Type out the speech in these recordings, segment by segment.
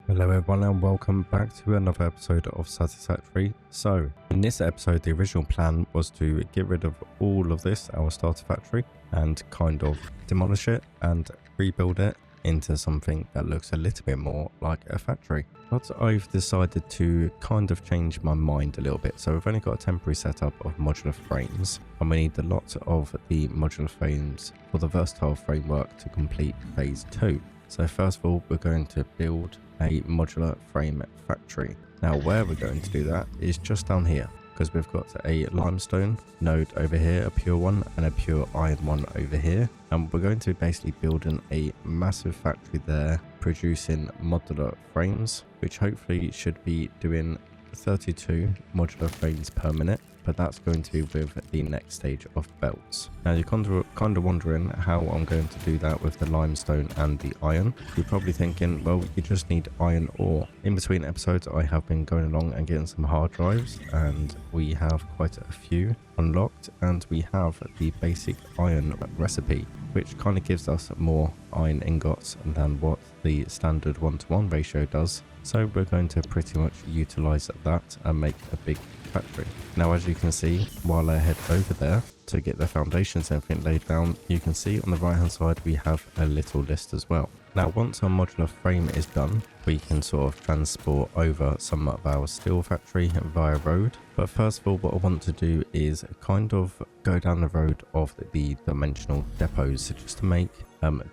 Hello everyone and welcome back to another episode of Satisfactory. So in this episode the original plan was to get rid of all of this, our starter factory, and kind of demolish it and rebuild it into something that looks a little bit more like a factory. But I've decided to kind of change my mind a little bit. So we've only got a temporary setup of modular frames and we need a lot of the modular frames for the versatile framework to complete phase 2. So first of all, we're going to build a modular frame factory. Now where we're going to do that is just down here, because we've got a limestone node over here, a pure one, and a pure iron one over here. And we're going to be basically building a massive factory there, producing modular frames, which hopefully should be doing 32 modular frames per minute. But that's going to be with the next stage of belts. Now you're kind of wondering how I'm going to do that with the limestone and the iron. You're probably thinking, well, you just need iron ore. In between episodes, I have been going along and getting some hard drives, and we have quite a few unlocked, and we have the basic iron recipe, which kind of gives us more iron ingots than what the standard 1-to-1 ratio does. So we're going to pretty much utilize that and make a big factory. Now as you can see, while I head over there to get the foundations and everything laid down, you can see on the right hand side we have a little list as well. Now once our modular frame is done, we can sort of transport over some of our steel factory via road. But first of all, what I want to do is kind of go down the road of the dimensional depots just to make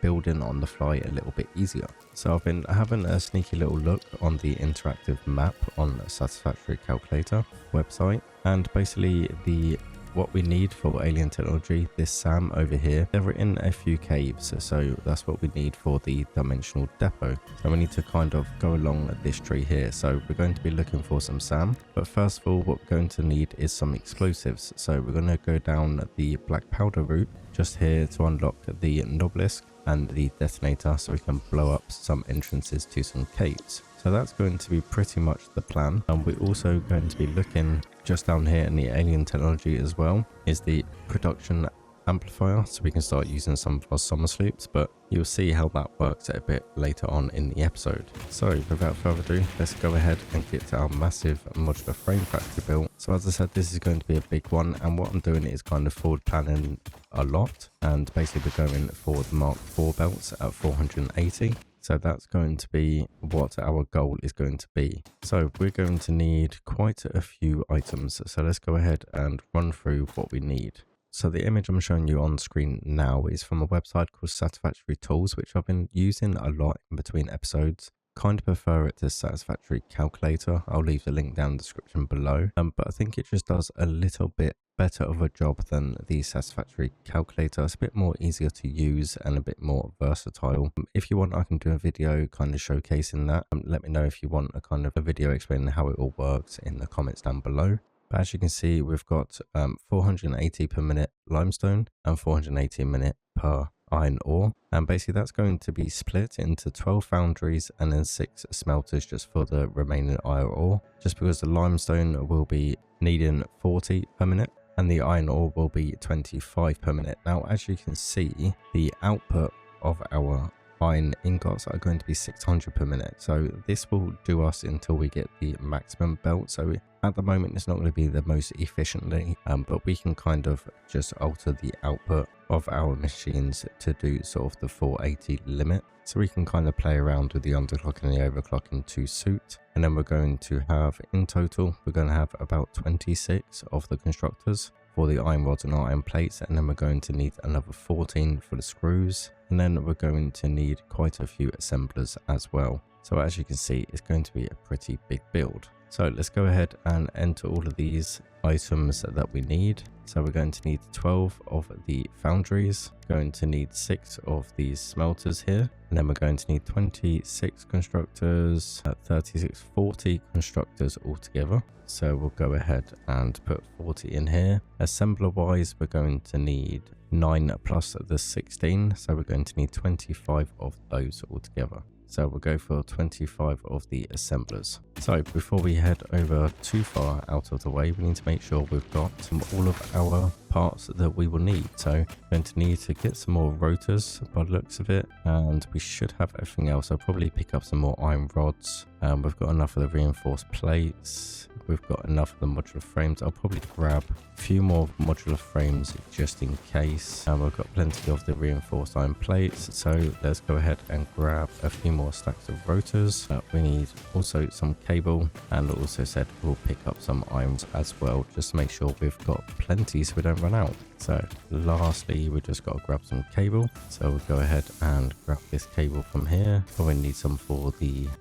building on the fly a little bit easier. So I've been having a sneaky little look on the interactive map on the Satisfactory calculator website, and basically what we need for alien technology, this SAM over here, they're in a few caves, so that's what we need for the dimensional depot. So we need to kind of go along this tree here. So we're going to be looking for some SAM, but first of all what we're going to need is some explosives. So we're going to go down the black powder route just here to unlock the obelisk and the detonator, so we can blow up some entrances to some caves. So that's going to be pretty much the plan. And we're also going to be looking just down here in the alien technology as well is the production amplifier, so we can start using some of our summer sloops, but you'll see how that works a bit later on in the episode. So without further ado, let's go ahead and get to our massive modular frame factory build. So as I said, this is going to be a big one, and what I'm doing is kind of forward planning a lot, and basically we're going for the Mark IV belts at 480. So that's going to be what our goal is going to be. So we're going to need quite a few items. So let's go ahead and run through what we need. So the image I'm showing you on screen now is from a website called Satisfactory Tools, which I've been using a lot in between episodes. Kind of prefer it to Satisfactory Calculator. I'll leave the link down in the description below. But I think it just does a little bit better of a job than the Satisfactory Calculator. It's a bit more easier to use and a bit more versatile. If you want, I can do a video kind of showcasing that. Let me know if you want a kind of a video explaining how it all works in the comments down below. But as you can see, we've got 480 per minute limestone and 480 a minute per iron ore, and basically that's going to be split into 12 foundries and then 6 smelters just for the remaining iron ore, just because the limestone will be needing 40 per minute and the iron ore will be 25 per minute. Now as you can see, the output of our iron ingots are going to be 600 per minute, so this will do us until we get the maximum belt. So at the moment it's not going to be the most efficiently, but we can kind of just alter the output of our machines to do sort of the 480 limit, so we can kind of play around with the underclock and the overclocking to suit. And then we're going to have, in total, we're going to have about 26 of the constructors for the iron rods and iron plates, and then we're going to need another 14 for the screws, and then we're going to need quite a few assemblers as well. So as you can see, it's going to be a pretty big build. So let's go ahead and enter all of these items that we need. So we're going to need 12 of the foundries, going to need 6 of these smelters here, and then we're going to need 26 constructors, 40 constructors altogether. So we'll go ahead and put 40 in here. Assembler wise, we're going to need 9 plus the 16, so we're going to need 25 of those altogether. So we'll go for 25 of the assemblers. So before we head over too far out of the way, we need to make sure we've got all of our parts that we will need. So we're going to need to get some more rotors by the looks of it, and we should have everything else. I'll probably pick up some more iron rods. We've got enough of the reinforced plates. We've got enough of the modular frames. I'll probably grab a few more modular frames just in case. And we've got plenty of the reinforced iron plates. So let's go ahead and grab a few more stacks of rotors. We need also some cable, and also said we'll pick up some irons as well, just to make sure we've got plenty so we don't run out. So lastly, we just got to grab some cable. So we'll go ahead and grab this cable from here. Probably need some for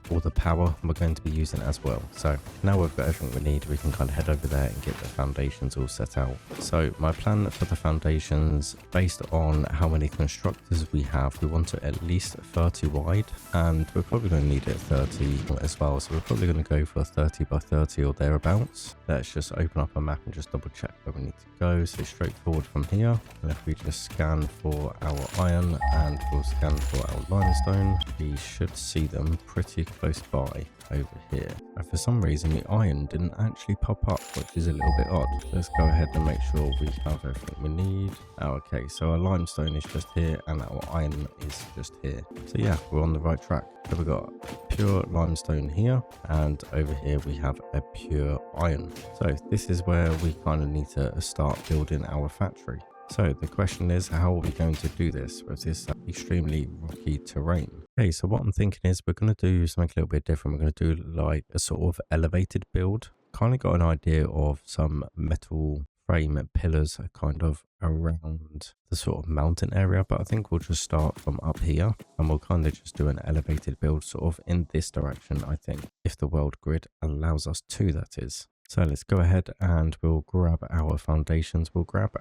all the power we're going to be using as well. So now we've got everything we need, we can kind of head over there and get the foundations all set out. So my plan for the foundations, based on how many constructors we have, we want it at least 30 wide, and we're probably going to need it 30 as well. So we're probably going to go for 30 by 30 or thereabouts. Let's just open up a map and just double check where we need to go. So straightforward from here. And if we just scan for our iron and we'll scan for our limestone, we should see them pretty close by over here. And for some reason the iron didn't actually pop up, which is a little bit odd. Let's go ahead and make sure we have everything we need. Okay, so our limestone is just here and our iron is just here. So yeah, we're on the right track. So we've got pure limestone here, and over here we have a pure iron. So this is where we kind of need to start building our factory. So the question is, how are we going to do this with this extremely rocky terrain? Okay, so what I'm thinking is we're going to do something a little bit different. We're going to do like a sort of elevated build. Kind of got an idea of some metal frame pillars kind of around the sort of mountain area, but I think we'll just start from up here and we'll kind of just do an elevated build sort of in this direction, I think, if the world grid allows us to, that is. So let's go ahead and we'll grab our foundations. We'll grab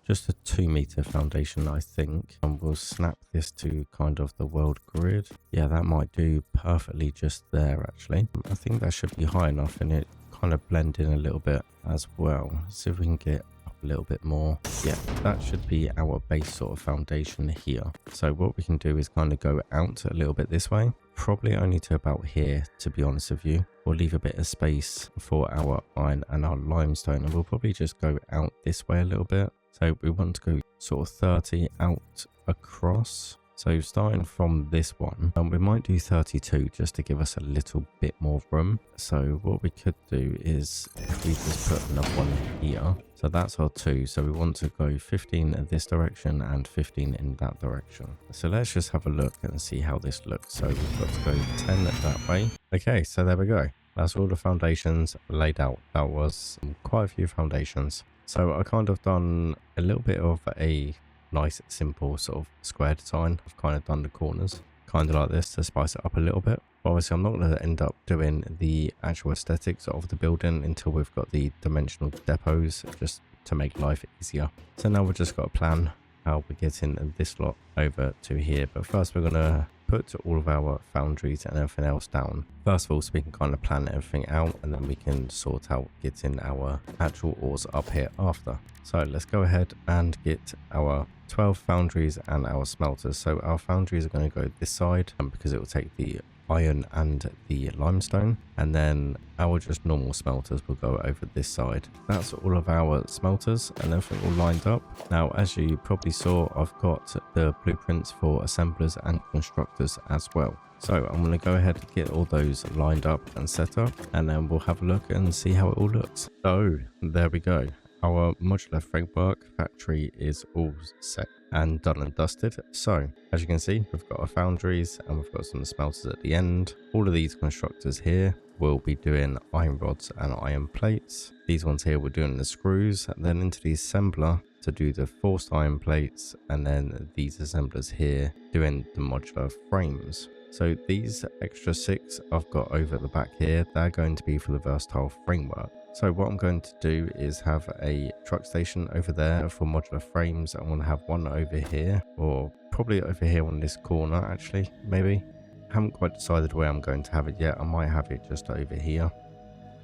just a 2-meter foundation, I think, and we'll snap this to kind of the world grid. Yeah, that might do perfectly just there, actually. I think that should be high enough, and it kind of blend in a little bit as well. Let's see if we can get up a little bit more. Yeah, that should be our base sort of foundation here. So what we can do is kind of go out a little bit this way, probably only to about here, to be honest with you. We'll leave a bit of space for our iron and our limestone, and we'll probably just go out this way a little bit. So we want to go sort of 30 out across. So starting from this one, we might do 32 just to give us a little bit more room. So what we could do is if we just put another one here. So that's our 2. So we want to go 15 in this direction and 15 in that direction. So let's just have a look and see how this looks. So we've got to go 10 that way. Okay, so there we go. That's all the foundations laid out. That was quite a few foundations. So I kind of done a little bit of a nice simple sort of square design. I've kind of done the corners kind of like this to spice it up a little bit. Obviously I'm not going to end up doing the actual aesthetics of the building until we've got the dimensional depots, just to make life easier. So now we've just got a plan how we're getting this lot over to here, but first we're going to put all of our foundries and everything else down first of all, so we can kind of plan everything out, and then we can sort out getting our actual ores up here after. So let's go ahead and get our 12 foundries and our smelters. So our foundries are going to go this side, because it will take the iron and the limestone, and then our just normal smelters will go over this side. That's all of our smelters and everything all lined up. Now, as you probably saw, I've got the blueprints for assemblers and constructors as well. So I'm going to go ahead and get all those lined up and set up, and then we'll have a look and see how it all looks. So there we go. Our modular framework factory is all set and done and dusted. So as you can see, we've got our foundries and we've got some smelters at the end. All of these constructors here will be doing iron rods and iron plates. These ones here we're doing the screws, and then into the assembler to do the forced iron plates, and then these assemblers here doing the modular frames. So these extra 6 I've got over at the back here, they're going to be for the versatile framework. So what I'm going to do is have a truck station over there for modular frames. I want to have one over here, or probably over here on this corner actually, maybe. I haven't quite decided where I'm going to have it yet. I might have it just over here.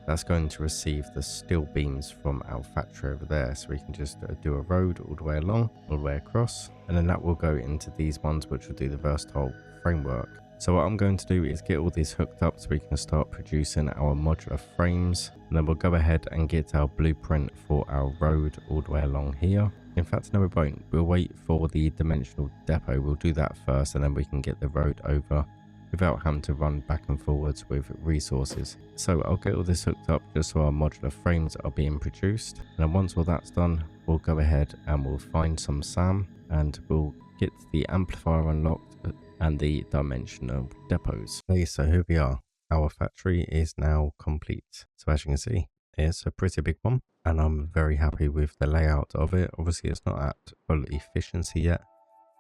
That's going to receive the steel beams from our factory over there, so we can just do a road all the way along, all the way across, and then that will go into these ones which will do the versatile framework. So what I'm going to do is get all these hooked up so we can start producing our modular frames, and then we'll go ahead and get our blueprint for our road all the way along here. In fact, no, we won't. We'll wait for the dimensional depot. We'll do that first, and then we can get the road over without having to run back and forwards with resources. So I'll get all this hooked up just so our modular frames are being produced. And then once all that's done, we'll go ahead and we'll find some SAM, and we'll get the amplifier unlocked and the dimensional depots. Okay, so here we are. Our factory is now complete. So as you can see, it's a pretty big one, and I'm very happy with the layout of it. Obviously, it's not at full efficiency yet,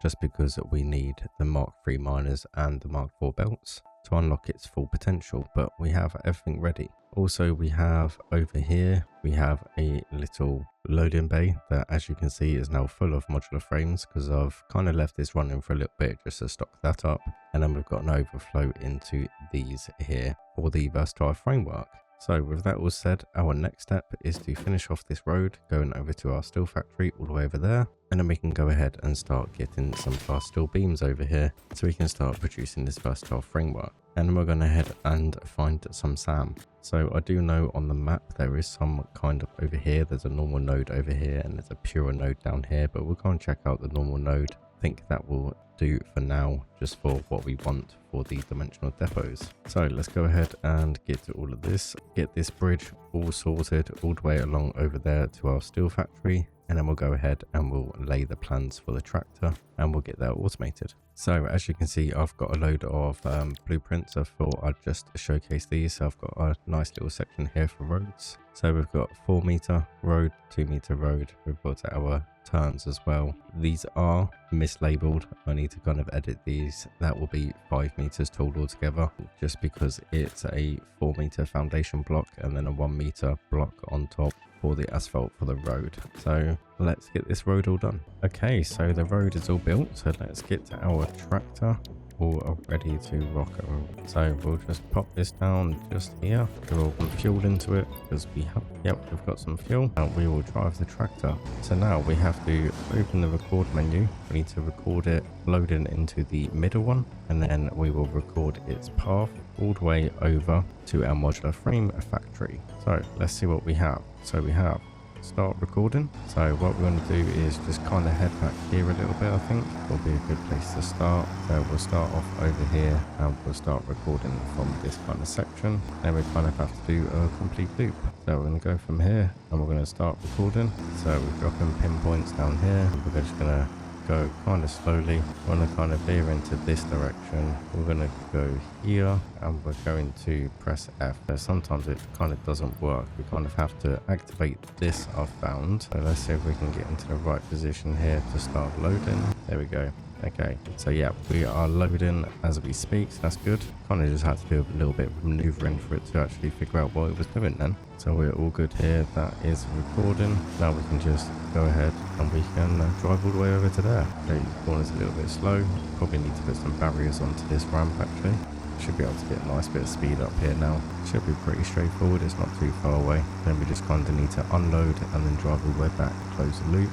just because we need the Mark III miners and the Mark IV belts to unlock its full potential, but we have everything ready. Also, we have over here, we have a little loading bay that, as you can see, is now full of modular frames because I've kind of left this running for a little bit just to stock that up. And then we've got an overflow into these here for the versatile framework. So with that all said, our next step is to finish off this road going over to our steel factory all the way over there, and then we can go ahead and start getting some fast steel beams over here so we can start producing this versatile framework. And then we're going to head and find some SAM. So I do know on the map there is some kind of over here, there's a normal node over here and there's a pure node down here, but we'll go and check out the normal node. I think that will do for now, just for what we want for the dimensional depots. So let's go ahead and get to all of this, get this bridge all sorted all the way along over there to our steel factory, and then we'll go ahead and we'll lay the plans for the tractor and we'll get that automated. So as you can see, I've got a load of blueprints. I thought I'd just showcase these. So I've got a nice little section here for roads. So we've got 4 meter road, 2 meter road. We've got our turns as well. These are mislabeled. I need to kind of edit these. That will be 5 meters tall altogether, just because it's a 4 meter foundation block and then a 1 meter block on top for the asphalt for the road. So let's get this road all done. Okay, so the road is all built, so let's get to our tractor all ready to rock and roll. So we'll just pop this down just here. We'll put fuel into it because we have, yep, we've got some fuel, and we will drive the tractor. So now we have to open the record menu. We need to record it, load it into the middle one, and then we will record its path all the way over to our modular frame factory. So let's see what we have. So we have start recording. So what we're going to do is just kind of head back here a little bit. I think will be a good place to start. So we'll start off over here and we'll start recording from this kind of section. Then we kind of have to do a complete loop. So we're going to go from here and we're going to start recording. So we're dropping pinpoints down here. We're just going to go kind of slowly. We're going to kind of veer into this direction. We're going to go here and we're going to press F. So sometimes it kind of doesn't work. We kind of have to activate this, I've found. So let's see if we can get into the right position here to start loading. There we go. Okay, so yeah, we are loading as we speak, so that's good. Kind of just had to do a little bit of maneuvering for it to actually figure out what it was doing then. So we're all good here, that is recording. Now we can just go ahead and we can drive all the way over to there. Okay, the corner's a little bit slow. Probably need to put some barriers onto this ramp actually. Should be able to get a nice bit of speed up here now. Should be pretty straightforward, it's not too far away. Then we just kind of need to unload and then drive all the way back, close the loop.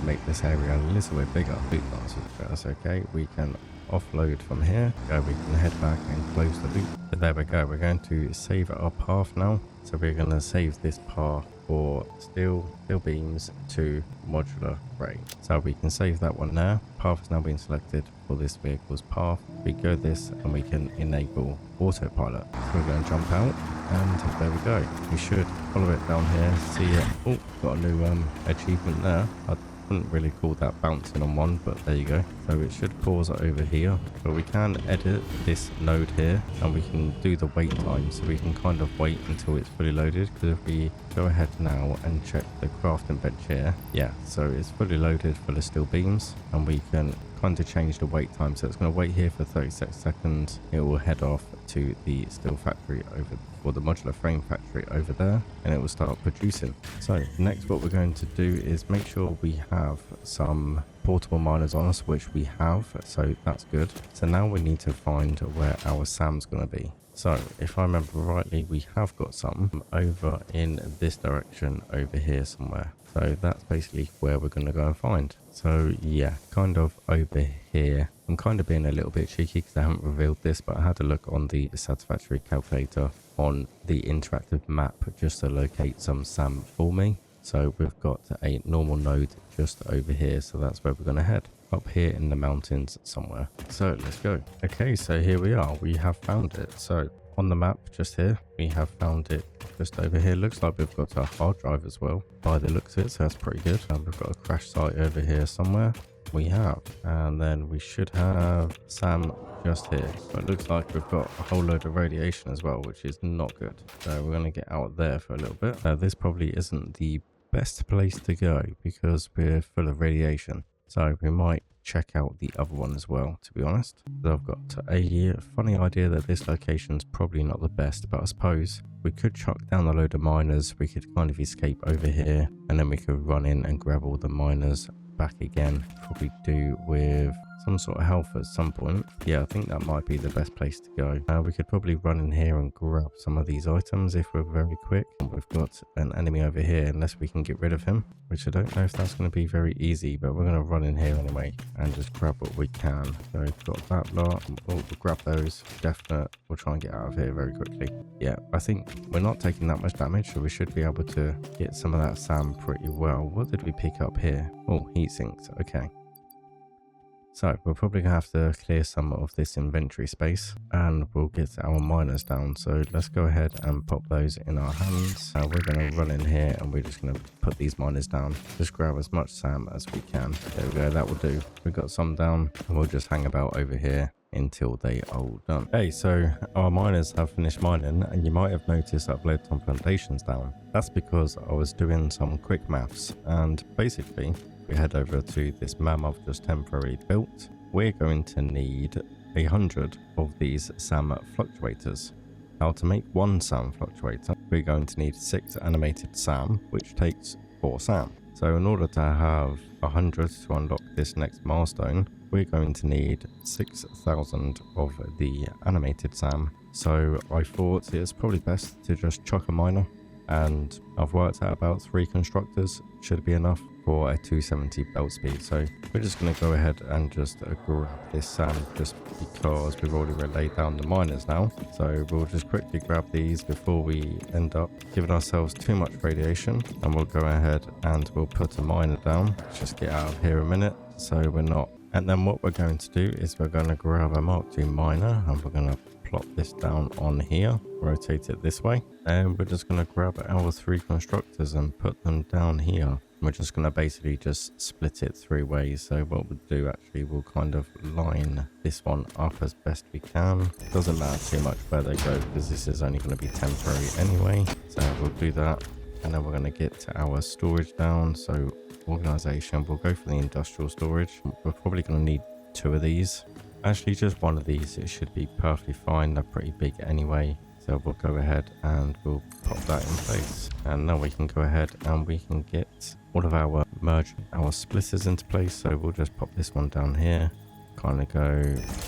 Make this area a little bit bigger. That's okay. We can offload from here. Go, we can head back and close the loop. So there we go. We're going to save our path now. So we're going to save this path for steel beams to modular frame. So we can save that one there. Path has now been selected for this vehicle's path. We go this and we can enable autopilot. So we're going to jump out and there we go. We should follow it down here. See it. Oh, got a new achievement there. I wouldn't really call that bouncing on one, but there you go. So it should pause over here, but we can edit this node here and we can do the wait time, so we can kind of wait until it's fully loaded. Because if we go ahead now and check the crafting bench here, yeah, so it's fully loaded full of steel beams, and we can kind of change the wait time. So it's going to wait here for 36 seconds. It will head off to the steel factory over, or the modular frame factory over there, and it will start producing. So next what we're going to do is make sure we have some portable miners on us, which we have, so that's good. So now we need to find where our SAM's going to be. So if I remember rightly, we have got some over in this direction over here somewhere. So that's basically where we're going to go and find. So yeah, kind of over here. I'm kind of being a little bit cheeky because I haven't revealed this, but I had a look on the Satisfactory calculator on the interactive map just to locate some SAM for me. So we've got a normal node just over here, so that's where we're going to head. Up here in the mountains somewhere. So let's go. Okay, so here we are. We have found it. So on the map just here, we have found it just over here. Looks like we've got a hard drive as well by the looks of it, so that's pretty good. And we've got a crash site over here somewhere. We have, and then we should have SAM just here, but it looks like we've got a whole load of radiation as well, which is not good. So we're going to get out there for a little bit. This probably isn't the best place to go because we're full of radiation. So we might check out the other one as well, to be honest. So I've got a funny idea that this location's probably not the best, but I suppose we could chuck down a load of miners. We could kind of escape over here, and then we could run in and grab all the miners back again. Probably do with some sort of health at some point. Yeah, I think that might be the best place to go. We could probably run in here and grab some of these items if we're very quick. We've got an enemy over here, unless we can get rid of him, which I don't know if that's going to be very easy, but we're going to run in here anyway and just grab what we can. So we've got that lot. We'll grab those. Definite. We'll try and get out of here very quickly. Yeah, I think we're not taking that much damage, so we should be able to get some of that SAM pretty well. What did we pick up here? Oh, heat sinks. Okay. So we're probably going to have to clear some of this inventory space, and we'll get our miners down. So let's go ahead and pop those in our hands. We're going to run in here, and we're just going to put these miners down. Just grab as much SAM as we can. There we go, that will do. We've got some down, and we'll just hang about over here until they are all done. Okay, so our miners have finished mining, and you might have noticed I've laid some foundations down. That's because I was doing some quick maths, and basically we head over to this mammoth just temporarily built. We're going to need 100 of these SAM fluctuators. Now, to make one SAM fluctuator, we're going to need 6 animated SAM, which takes 4 SAM. So in order to have 100 to unlock this next milestone, we're going to need 6,000 of the animated SAM. So I thought it's probably best to just chuck a miner, and I've worked out about 3 constructors should be enough for a 270 belt speed. So we're just going to go ahead and just grab this SAM just because we've already laid down the miners now. So we'll just quickly grab these before we end up giving ourselves too much radiation, and we'll go ahead and we'll put a miner down. Let's just get out of here a minute so we're not. And then what we're going to do is we're going to grab a Mark II miner, and we're going to plop this down on here, rotate it this way, and we're just going to grab our 3 constructors and put them down here. We're just going to basically just split it 3 ways. So what we'll do actually, we'll kind of line this one up as best we can. Doesn't matter too much where they go because this is only going to be temporary anyway. So we'll do that, and then we're going to get to our storage down. So organization, we'll go for the industrial storage. We're probably going to need 2 of these. Actually, just 1 of these, it should be perfectly fine. They're pretty big anyway. So we'll go ahead and we'll pop that in place. And now we can go ahead and we can get all of our our splitters into place. So we'll just pop this one down here. Kind of go,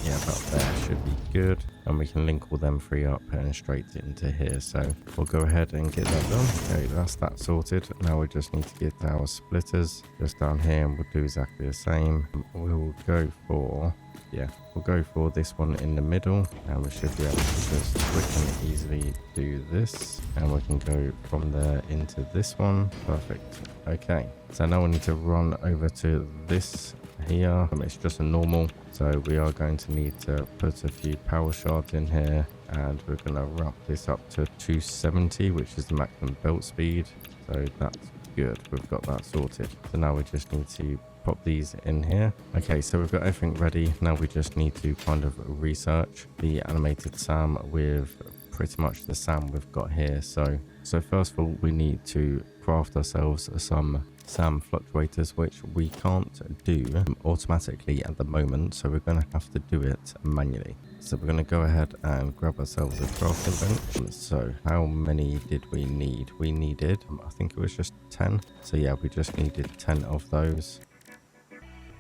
yeah, about there should be good. And we can link all them 3 up and straight into here. So we'll go ahead and get that done. Okay, that's that sorted. Now we just need to get our splitters just down here, and we'll do exactly the same. We'll go for... yeah, we'll go for this one in the middle, and we should be able to just quick and easily do this, and we can go from there into this one. Perfect. Okay, so now we need to run over to this here. It's just a normal, so we are going to need to put a few power shards in here, and we're going to wrap this up to 270, which is the maximum belt speed. So that's good, we've got that sorted. So now we just need to pop these in here. Okay, so we've got everything ready. Now we just need to kind of research the animated SAM with pretty much the SAM we've got here. So first of all, we need to craft ourselves some SAM fluctuators, which we can't do automatically at the moment, so we're going to have to do it manually. So we're going to go ahead and grab ourselves a crafting bench. So how many did we need? We needed, I think it was just 10. So yeah, we just needed 10 of those.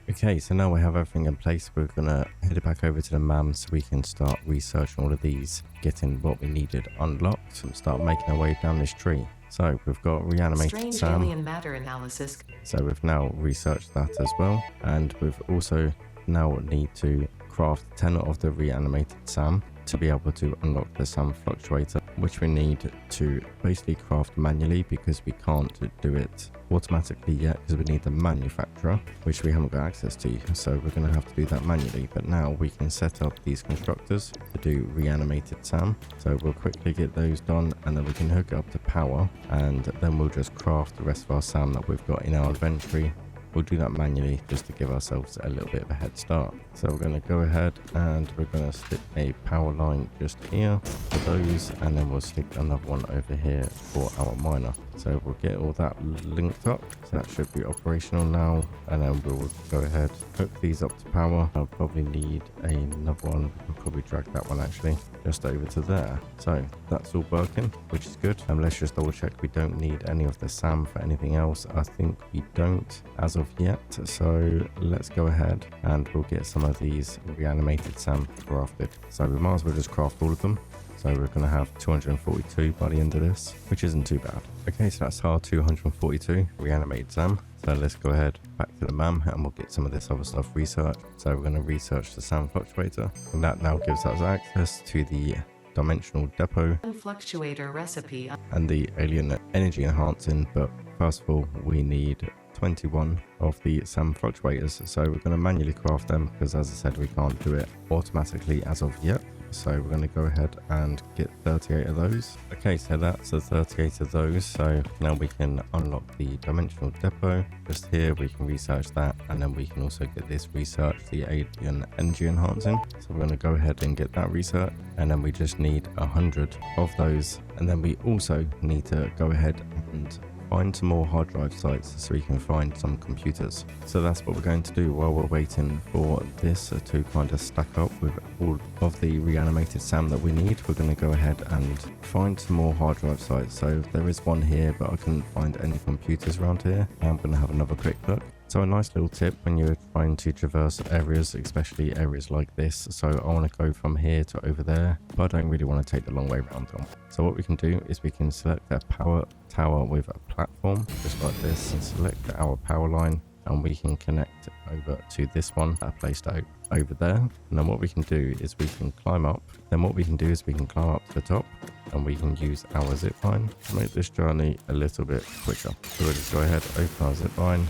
Okay, so now we have everything in place. We're going to head it back over to the MAM so we can start researching all of these, getting what we needed unlocked, and start making our way down this tree. So we've got reanimated Strange SAM. alien matter analysis. So we've now researched that as well. And we've also now need to craft 10 of the reanimated SAM to be able to unlock the SAM fluctuator, which we need to basically craft manually because we can't do it automatically yet because we need the manufacturer, which we haven't got access to. So we're going to have to do that manually. But now we can set up these constructors to do reanimated SAM. So we'll quickly get those done and then we can hook it up to power, and then we'll just craft the rest of our SAM that we've got in our inventory. We'll do that manually just to give ourselves a little bit of a head start. So we're going to go ahead and we're going to stick a power line just here for those, and then we'll stick another one over here for our miner. So we'll get all that linked up. So that should be operational now, and then we'll go ahead, hook these up to power. I'll probably need another one. I'll probably drag that one actually just over to there. So that's all working, which is good. Let's just double check we don't need any of the SAM for anything else. I think we don't as of yet. So let's go ahead and we'll get some of these reanimated SAM crafted. So we might as well just craft all of them. So we're going to have 242 by the end of this, which isn't too bad. Okay, so that's our 242 reanimated SAM. So let's go ahead back to the MAM and we'll get some of this other stuff researched. So we're going to research the SAM fluctuator, and that now gives us access to the dimensional depot Fluctuator recipe and the alien energy enhancing. But first of all, we need 21 of the SAM fluctuators. So we're going to manually craft them because, as I said, we can't do it automatically as of yet. So we're going to go ahead and get 38 of those. Okay, so that's the 38 of those. So now we can unlock the dimensional depot. Just here we can research that, and then we can also get this research, the alien energy enhancing. So we're going to go ahead and get that research, and then we just need 100 of those. And then we also need to go ahead and find some more hard drive sites so we can find some computers. So that's what we're going to do while we're waiting for this to kind of stack up with all of the reanimated SAM that we need. We're going to go ahead and find some more hard drive sites. So there is one here, but I couldn't find any computers around here. I'm going to have another quick look. So a nice little tip when you're trying to traverse areas, especially areas like this. So I want to go from here to over there, but I don't really want to take the long way around them. So what we can do is we can select a power tower with a platform, just like this, and select our power line, and we can connect over to this one that I placed out over there. And then what we can do is we can climb up. Then what we can do is we can climb up to the top, and we can use our zip line to make this journey a little bit quicker. So we'll just go ahead, open our zip line.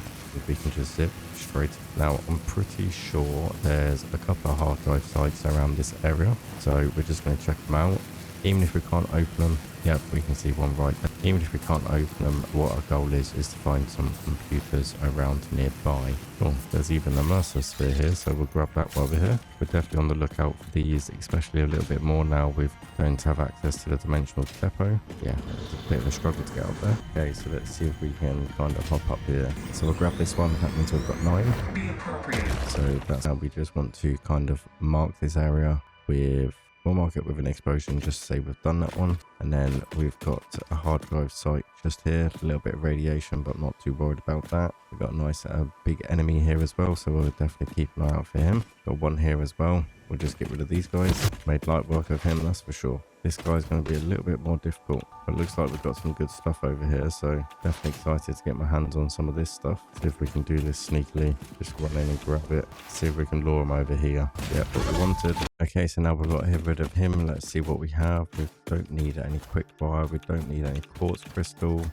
We can just zip straight. Now I'm pretty sure there's a couple of hard drive sites around this area, so we're just going to check them out. Even if we can't open them, yep, we can see one right there. Even if we can't open them, what our goal is to find some computers around nearby. Oh, there's even a Mercer sphere here, so we'll grab that while we're here. We're definitely on the lookout for these, especially a little bit more now we're going to have access to the dimensional depot. Yeah, it's a bit of a struggle to get up there. Okay, so let's see if we can kind of hop up here. So we'll grab this one, that means we've got 9. So that's how we just want to kind of mark this area with... We'll mark it with an explosion just to say we've done that one. And then we've got a hard drive site just here. A little bit of radiation, but not too worried about that. We've got a nice big enemy here as well, so we'll definitely keep an eye out for him. Got one here as well. We'll just get rid of these guys. Made light work of him, that's for sure. This guy's going to be a little bit more difficult, but it looks like we've got some good stuff over here, so definitely excited to get my hands on some of this stuff. See if we can do this sneakily. Just run in and grab it. See if we can lure him over here. Yeah, what we wanted. Okay, so now we've got to get rid of him. Let's see what we have. We don't need any quick fire. We don't need any quartz crystal.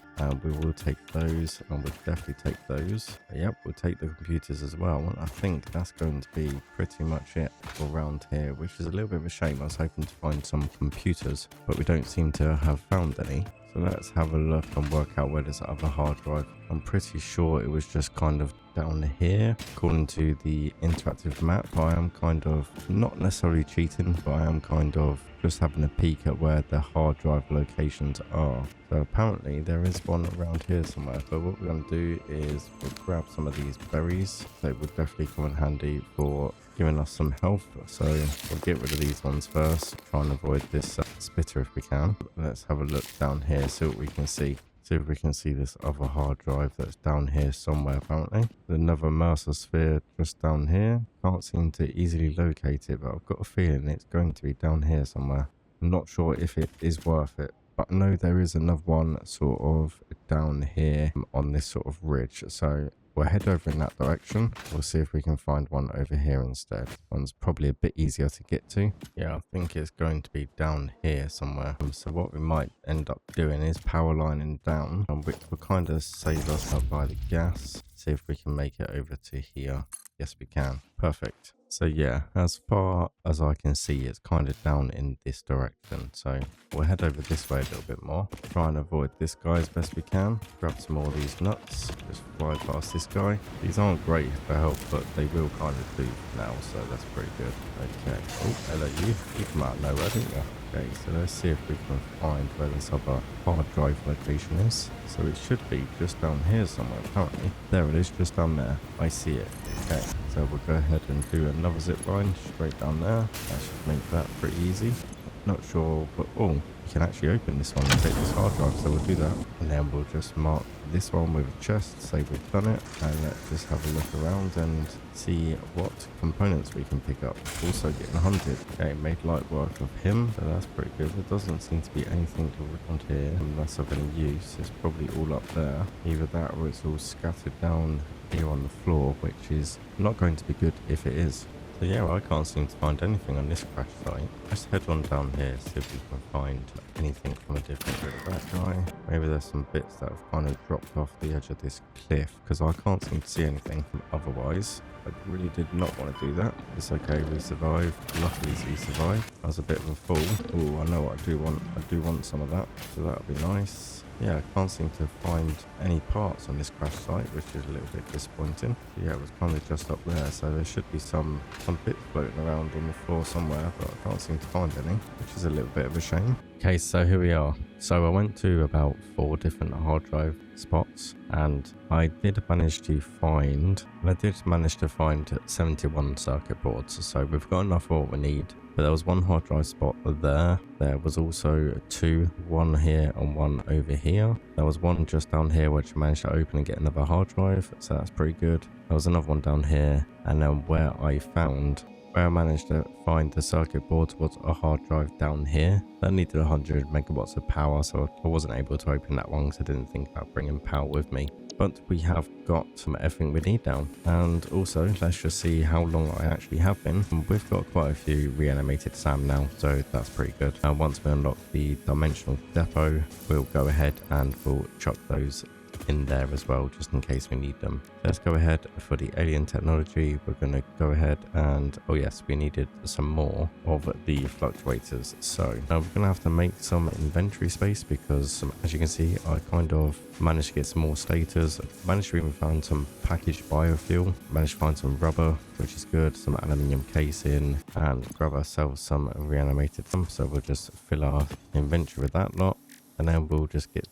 We will take those, and we'll definitely take those. Yep, we'll take the computers as well. And I think that's going to be pretty much it around here, which is a little bit of a shame. I was hoping to find some computers, but we don't seem to have found any. So let's have a look and work out where there's other hard drive. I'm pretty sure it was just kind of down here. According to the interactive map, I am kind of not necessarily cheating, but I am kind of just having a peek at where the hard drive locations are. So apparently there is one around here somewhere, but what we're going to do is we'll grab some of these berries. They would definitely come in handy for giving us some health, so we'll get rid of these ones first, try and avoid this spitter if we can. Let's have a look down here, see what we can see. See if we can see this other hard drive that's down here somewhere. Apparently there's another Mercer sphere just down here. Can't seem to easily locate it, but I've got a feeling it's going to be down here somewhere. I'm not sure if it is worth it, but I know there is another one sort of down here on this sort of ridge, so we'll head over in that direction. We'll see if we can find one over here instead. One's probably a bit easier to get to. Yeah, I think it's going to be down here somewhere. So what we might end up doing is power lining down, which will kind of save us up by the gas. See if we can make it over to here. Yes, we can. Perfect. So yeah, as far as I can see, it's kind of down in this direction. So we'll head over this way a little bit more. Try and avoid this guy as best we can. Grab some more of these nuts. Just fly past this guy. These aren't great for health, but they will kind of do now. So that's pretty good. Okay. Oh, hello you. You come out of nowhere, didn't you? Okay, so let's see if we can find where this other hard drive location is. So it should be just down here somewhere, apparently. There it is, just down there. I see it. Okay, so we'll go ahead and do another zip line straight down there. That should make that pretty easy. Not sure, but oh, we can actually open this one and take this hard drive, so we'll do that. And then we'll just mark this one with a chest, say we've done it, and let's just have a look around and see what components we can pick up. Also getting hunted. Okay, made light work of him, so that's pretty good. There doesn't seem to be anything around here unless of any use. It's probably all up there. Either that or it's all scattered down here on the floor, which is not going to be good if it is. So yeah, I can't seem to find anything on this crash site. Let's head on down here, see if we can find anything from a different route. That guy. Maybe there's some bits that have kind of dropped off the edge of this cliff, because I can't seem to see anything otherwise. I really did not want to do that. It's okay, we survived. Luckily we survived. That was a bit of a fall. Oh, I know what I do want. I do want some of that, so that'll be nice. Yeah, I can't seem to find any parts on this crash site, which is a little bit disappointing. So yeah, it was kind of just up there, so there should be some bits floating around on the floor somewhere, but I can't seem to find any, which is a little bit of a shame. Okay, so here we are. So I went to about 4 different hard drive spots, and I did manage to find 71 circuit boards. So we've got enough for what we need. But there was one hard drive spot there. There was also 2, one here and one over here. There was one just down here which I managed to open and get another hard drive, so that's pretty good. There was another one down here, and then where I managed to find the circuit board was a hard drive down here. That needed 100 megawatts of power, so I wasn't able to open that one because I didn't think about bringing power with me. But we have got everything we need down. And also, let's just see how long I actually have been. We've got quite a few reanimated SAM now, so that's pretty good. And once we unlock the dimensional depot, we'll go ahead and we'll chuck those in there as well, just in case we need them. Let's go ahead for the alien technology. We're going to go ahead and, oh yes, we needed some more of the fluctuators. So now we're going to have to make some inventory space, because as you can see, I kind of managed to get some more stators. Managed to even find some packaged biofuel. Managed to find some rubber, which is good. Some aluminium casing, and grab ourselves some reanimated. So we'll just fill our inventory with that lot, and then we'll just get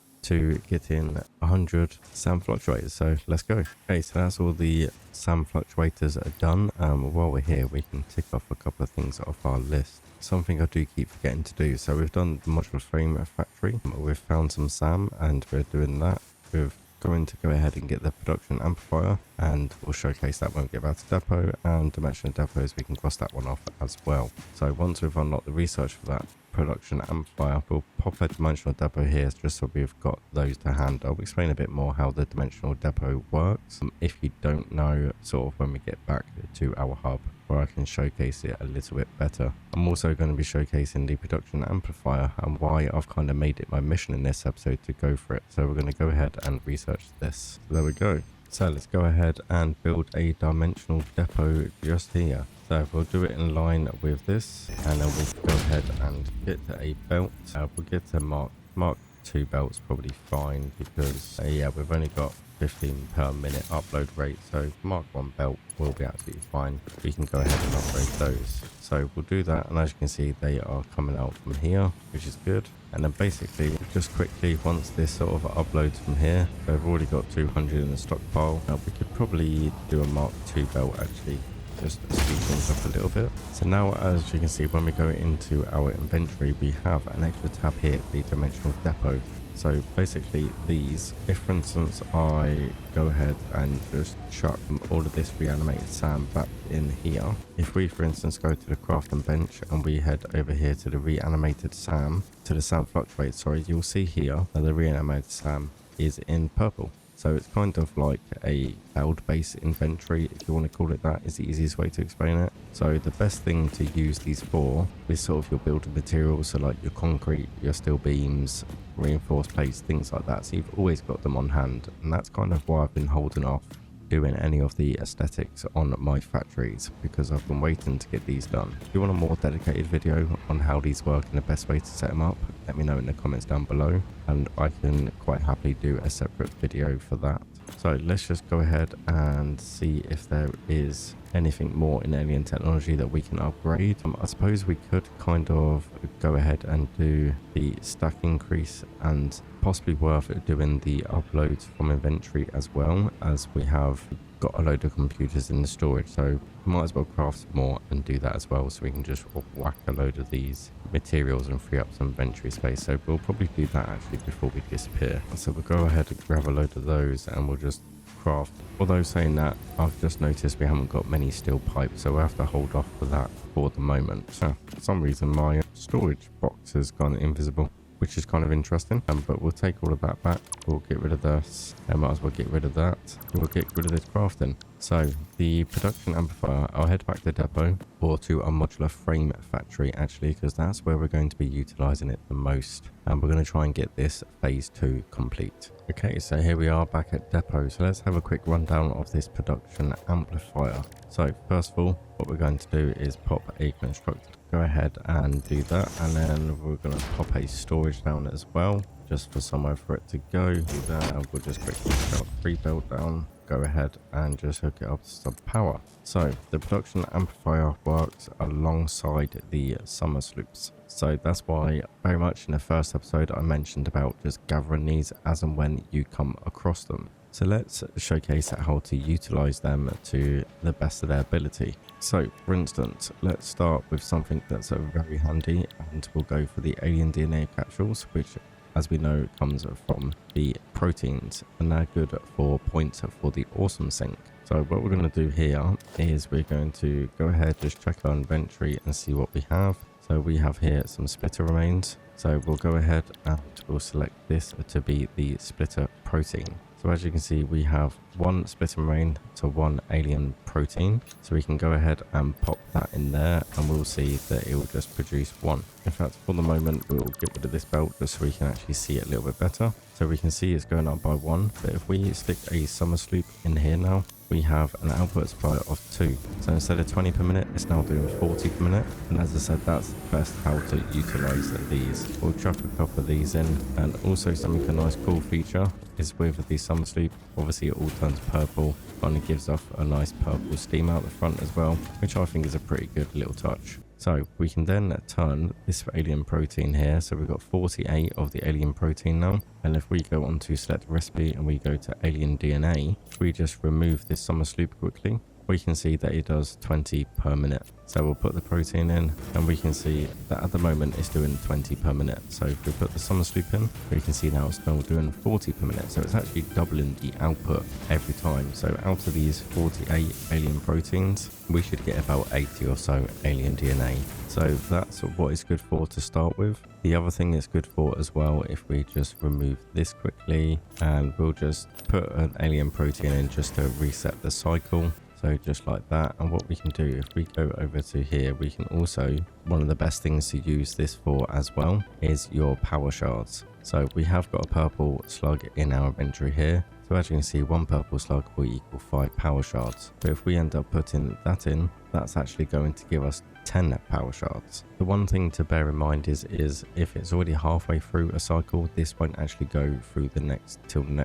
in 100 SAM fluctuators. So let's go. Okay, so that's all the SAM fluctuators are done. While we're here, we can tick off a couple of things off our list. Something I do keep forgetting to do. So we've done the modular frame factory. We've found some SAM, and we're doing that. We're going to go ahead and get the production amplifier, and we'll showcase that when we get back to depot. And dimensional depots, we can cross that one off as well. So once we've unlocked the research for that production amplifier, we'll pop a dimensional depot here just so we've got those to hand. I'll explain a bit more how the dimensional depot works if you don't know, sort of when we get back to our hub, where I can showcase it a little bit better. I'm also going to be showcasing the production amplifier and why I've kind of made it my mission in this episode to go for it. So we're going to go ahead and research this. So there we go. So let's go ahead and build a dimensional depot just here. So we'll do it in line with this, and then we'll go ahead and get a belt. We'll get a Mark 2 belts, probably fine, because yeah, we've only got 15 per minute upload rate. So Mark 1 belt will be absolutely fine. We can go ahead and upgrade those. So we'll do that, and as you can see, they are coming out from here, which is good. And then basically, just quickly, once this sort of uploads from here, so I've already got 200 in the stockpile. Now we could probably do a Mark 2 belt actually, just to speed things up a little bit. So now, as you can see, when we go into our inventory, we have an extra tab here, the dimensional depot. So basically these, if for instance I go ahead and just chuck all of this reanimated SAM back in here, if we for instance go to the crafting bench and we head over here to the reanimated SAM, to the SAM fluctuate, sorry, you'll see here that the reanimated SAM is in purple. So it's kind of like a cloud-based inventory, if you want to call it that, is the easiest way to explain it. So the best thing to use these for is sort of your building materials, so like your concrete, your steel beams, reinforced plates, things like that. So you've always got them on hand, and that's kind of why I've been holding off doing any of the aesthetics on my factories, because I've been waiting to get these done. If you want a more dedicated video on how these work and the best way to set them up, let me know in the comments down below, and I can quite happily do a separate video for that. So let's just go ahead and see if there is anything more in alien technology that we can upgrade. I suppose we could kind of go ahead and do the stack increase, and possibly worth doing the uploads from inventory as well, as we have got a load of computers in the storage, so we might as well craft some more and do that as well, so we can just whack a load of these materials and free up some inventory space. So we'll probably do that actually before we disappear. So we'll go ahead and grab a load of those and we'll just craft. Although saying that, I've just noticed we haven't got many steel pipes, so we'll have to hold off for that for the moment. So for some reason my storage box has gone invisible, which is kind of interesting, but we'll take all of that back. We'll get rid of this, and might as well get rid of that. We'll get rid of this crafting. So the production amplifier, I'll head back to the depot or to a modular frame factory actually, because that's where we're going to be utilizing it the most, and we're going to try and get this phase 2 complete. Okay, so here we are back at depot. So let's have a quick rundown of this production amplifier. So first of all, what we're going to do is pop a constructed. Go ahead and do that, and then we're going to pop a storage down as well, just for somewhere for it to go. Do that, and we'll just quickly start pre-build down. Go ahead and just hook it up to some power. So the production amplifier works alongside the summer sloops. So that's why very much in the first episode I mentioned about just gathering these as and when you come across them. So let's showcase how to utilize them to the best of their ability. So for instance, let's start with something that's very handy, and we'll go for the alien DNA capsules, which as we know comes from the proteins, and they're good for points for the awesome sink. So what we're going to do here is we're going to go ahead, just check our inventory and see what we have. So we have here some splitter remains. So we'll go ahead and we'll select this to be the splitter protein. So as you can see, we have one splitter remain to one alien protein. So we can go ahead and pop that in there, and we'll see that it will just produce one. In fact, for the moment, we'll get rid of this belt just so we can actually see it a little bit better. So we can see it's going up by one, but if we stick a summer sloop in here now, we have an output supply of 2. So instead of 20 per minute, it's now doing 40 per minute. And as I said, that's best how to utilize these. We'll chuck a couple of these in. And also something, a nice cool feature is with the summer sleep, obviously it all turns purple, and it gives off a nice purple steam out the front as well, which I think is a pretty good little touch. So we can then turn this alien protein here. So we've got 48 of the alien protein now. And if we go on to select recipe and we go to alien DNA, we just remove this summer sloop quickly. We can see that it does 20 per minute. So we'll put the protein in, and we can see that at the moment it's doing 20 per minute. So if we put the summer sloop in, we can see now it's still doing 40 per minute. So it's actually doubling the output every time. So out of these 48 alien proteins, we should get about 80 or so alien DNA. So that's what it's good for to start with. The other thing it's good for as well, if we just remove this quickly, and we'll just put an alien protein in just to reset the cycle. So just like that. And what we can do, if we go over to here, we can also, one of the best things to use this for as well is your power shards. So we have got a purple slug in our inventory here. So as you can see, one purple slug will equal 5 power shards. But if we end up putting that in, that's actually going to give us 10 power shards. The one thing to bear in mind is if it's already halfway through a cycle, this won't actually go through the next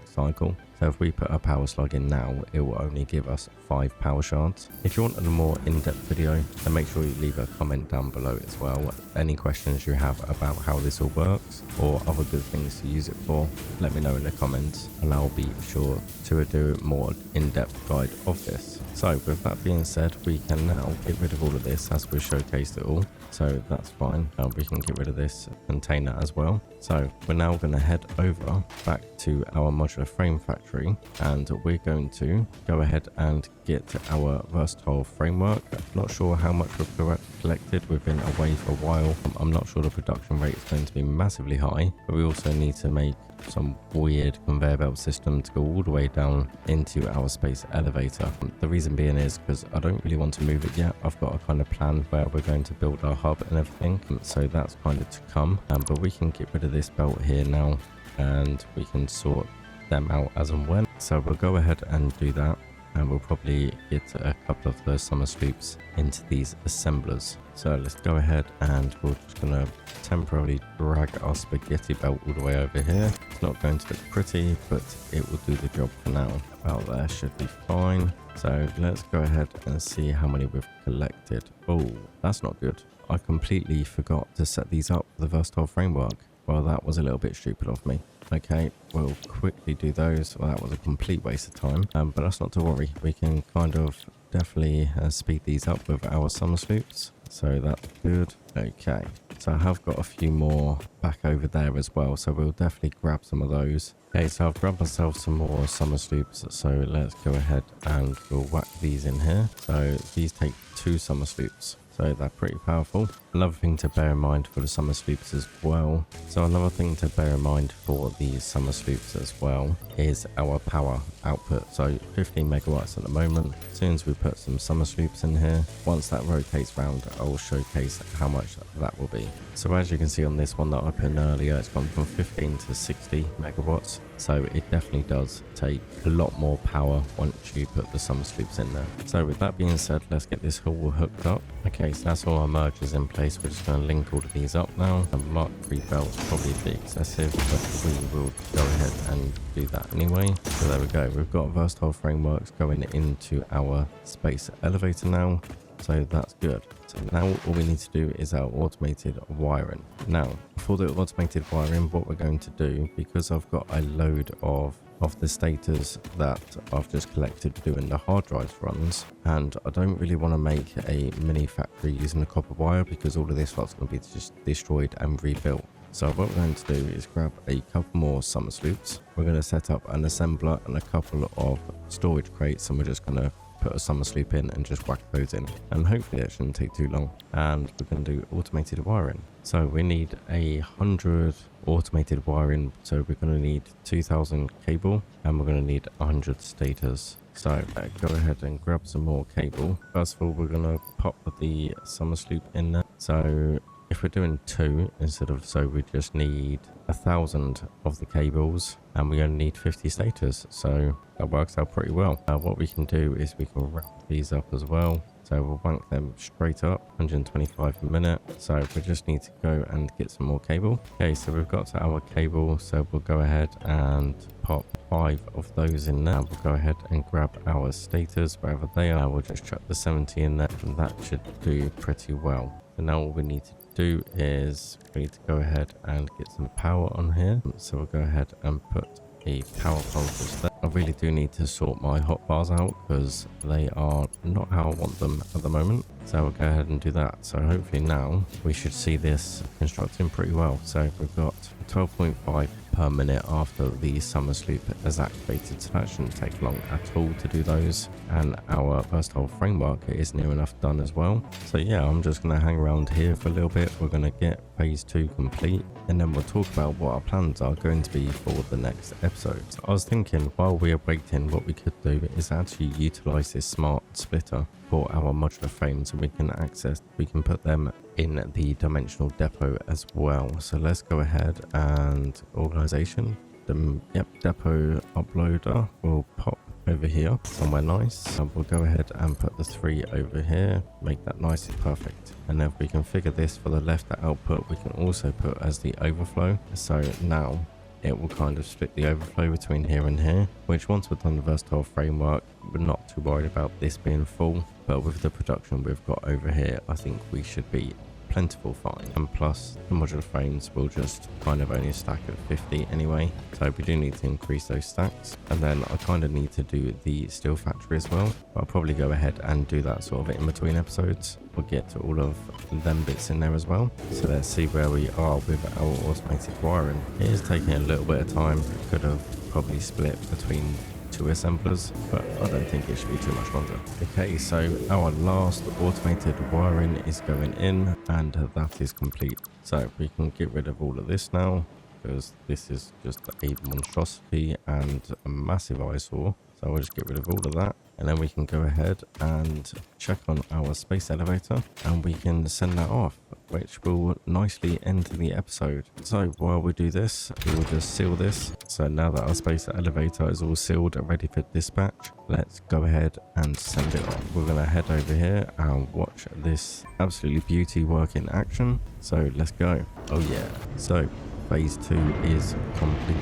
cycle. So if we put a power slug in now, it will only give us 5 power shards. If you want a more in-depth video, then make sure you leave a comment down below as well. Any questions you have about how this all works or other good things to use it for, let me know in the comments and I'll be sure to do a more in-depth guide of this. So with that being said, we can now get rid of all of this as we showcased it all. So that's fine. We can get rid of this container as well. So we're now going to head over back to our modular frame factory and we're going to go ahead and get our versatile framework. Not sure how much we've collected. We've been away for a while. I'm not sure the production rate is going to be massively high, but we also need to make some weird conveyor belt system to go all the way down into our space elevator. The reason being is because I don't really want to move it yet. I've got a kind of plan where we're going to build our hub and everything, so that's kind of to come. But we can get rid of this belt here now and we can sort them out as and when. So we'll go ahead and do that, and we'll probably get a couple of those summer scoops into these assemblers. So let's go ahead and we're just gonna temporarily drag our spaghetti belt all the way over here. It's not going to look pretty, but it will do the job for now. About there should be fine. So let's go ahead and see how many we've collected. Oh, that's not good. I completely forgot to set these up for the versatile framework. Well, that was a little bit stupid of me. Okay, we'll quickly do those. Well, that was a complete waste of time, but that's not to worry. We can kind of definitely speed these up with our summer sloops. So that's good. Okay, so I have got a few more back over there as well. So we'll definitely grab some of those. Okay, so I've grabbed myself some more summer sloops. So let's go ahead and we'll whack these in here. So these take 2 summer sloops. So they're pretty powerful. Another thing to bear in mind for the summer sloops as well. So another thing to bear in mind for the summer sloops as well is our power output. So 15 megawatts at the moment. As soon as we put some summer sloops in here, once that rotates round, I'll showcase how much that will be. So as you can see on this one that I put in earlier, it's gone from 15 to 60 megawatts. So it definitely does take a lot more power once you put the summer sloops in there. So with that being said, let's get this all hooked up. Okay, so that's all our mergers in place. We're just going to link all of these up now. The Mark III belt's probably a bit excessive, but we will go ahead and do that anyway. So there we go. We've got versatile frameworks going into our space elevator now. So that's good. So now all we need to do is our automated wiring. Now, for the automated wiring, what we're going to do, because I've got a load of the stators that I've just collected doing the hard drive runs, and I don't really want to make a mini factory using the copper wire because all of this stuff's going to be just destroyed and rebuilt. So what we're going to do is grab a couple more summer sloops. We're going to set up an assembler and a couple of storage crates, and we're just going to put a summer sloop in and just whack those in, and hopefully it shouldn't take too long. And we're going to do automated wiring. So we need 100 automated wiring. So we're going to need 2000 cable and we're going to need 100 stators. So go ahead and grab some more cable. First of all, we're going to pop the summer sloop in there. So if we're doing 2 instead of, so we just need 1,000 of the cables and we only need 50 stators. So that works out pretty well. What we can do is we can wrap these up as well. So we'll wank them straight up, 125 a minute. So we just need to go and get some more cable. Okay, so we've got to our cable. So we'll go ahead and pop 5 of those in there. We'll go ahead and grab our stators wherever they are. We'll just chuck the 70 in there and that should do pretty well. So now all we need to do is we need to go ahead and get some power on here. So we'll go ahead and put a power pole just there. I really do need to sort my hotbars out because they are not how I want them at the moment. So we'll go ahead and do that. So hopefully now we should see this constructing pretty well. So we've got 12.5 per minute after the summer sloop is activated, so that shouldn't take long at all to do those. And our versatile framework is near enough done as well. So yeah, I'm just going to hang around here for a little bit. We're going to get phase 2 complete and then we'll talk about what our plans are going to be for the next episode. So I was thinking while we are waiting, what we could do is actually utilize this smart splitter for our modular frames, and we can put them in the dimensional depot as well. So let's go ahead and organization, depot uploader, we'll pop over here, somewhere nice. And we'll go ahead and put the 3 over here, make that nice and perfect. And then if we configure this for the left output, we can also put as the overflow. So now it will kind of split the overflow between here and here, which once we're done the versatile framework, we're not too worried about this being full. But with the production we've got over here, I think we should be plentiful fine. And plus the modular frames will just kind of only stack at 50 anyway, so we do need to increase those stacks. And then I kind of need to do the steel factory as well, but I'll probably go ahead and do that sort of in between episodes. We'll get to all of them bits in there as well. So let's see where we are with our automated wiring. It is taking a little bit of time. Could have probably split between 2 assemblers, but I don't think it should be too much longer. Okay, so our last automated wiring is going in, and that is complete. So we can get rid of all of this now, because this is just a monstrosity and a massive eyesore. So we'll just get rid of all of that, and then we can go ahead and check on our space elevator, and we can send that off, which will nicely end the episode. So while we do this, we will just seal this. So now that our space elevator is all sealed and ready for dispatch, let's go ahead and send it off. We're going to head over here and watch this absolutely beauty work in action. So let's go. Oh yeah. So phase 2 is complete.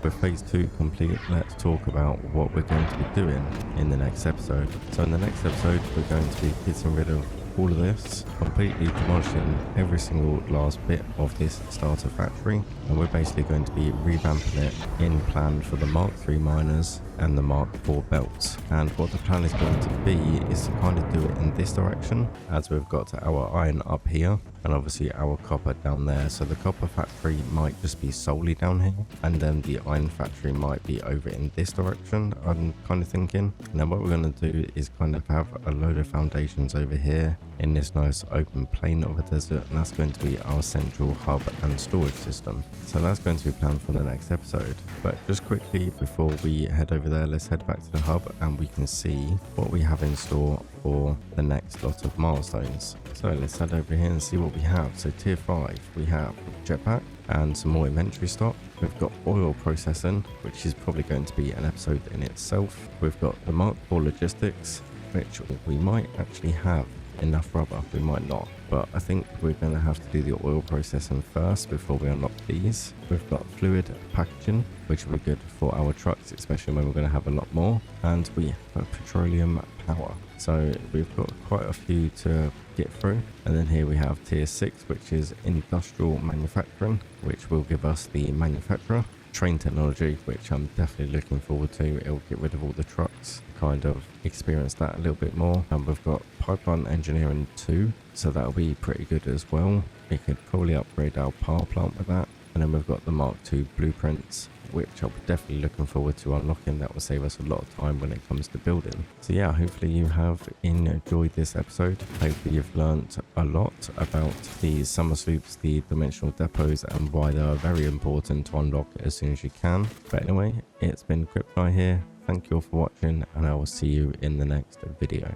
With phase 2 complete, let's talk about what we're going to be doing in the next episode. So in the next episode, we're going to be getting rid of all of this, completely demolishing every single last bit of this starter factory, and we're basically going to be revamping it in plan for the Mark III miners and the Mark IV belts. And what the plan is going to be is to kind of do it in this direction, as we've got our iron up here and obviously our copper down there. So the copper factory might just be solely down here, and then the iron factory might be over in this direction, I'm kind of thinking. And then what we're going to do is kind of have a load of foundations over here in this nice open plain of a desert, and that's going to be our central hub and storage system. So that's going to be planned for the next episode. But just quickly before we head over there, let's head back to the hub and we can see what we have in store for the next lot of milestones. So let's head over here and see what we have. So tier 5, we have jetpack and some more inventory stock. We've got oil processing, which is probably going to be an episode in itself. We've got the Mark IV logistics, which we might actually have enough rubber, we might not, but I think we're going to have to do the oil processing first before we unlock these. We've got fluid packaging, which will be good for our trucks, especially when we're going to have a lot more. And we have petroleum power, so we've got quite a few to get through. And then here we have tier 6, which is industrial manufacturing, which will give us the manufacturer. Train technology, which I'm definitely looking forward to. It'll get rid of all the trucks, kind of experience that a little bit more. And we've got pipeline engineering 2, so that'll be pretty good as well. We could probably upgrade our power plant with that. And then we've got the Mark II blueprints, which I'll be definitely looking forward to unlocking. That will save us a lot of time when it comes to building. So yeah, hopefully you have enjoyed this episode. Hopefully you've learned a lot about the summer sloops, the dimensional depots, and why they are very important to unlock as soon as you can. But anyway, it's been Crypt Guy here. Thank you all for watching, and I will see you in the next video.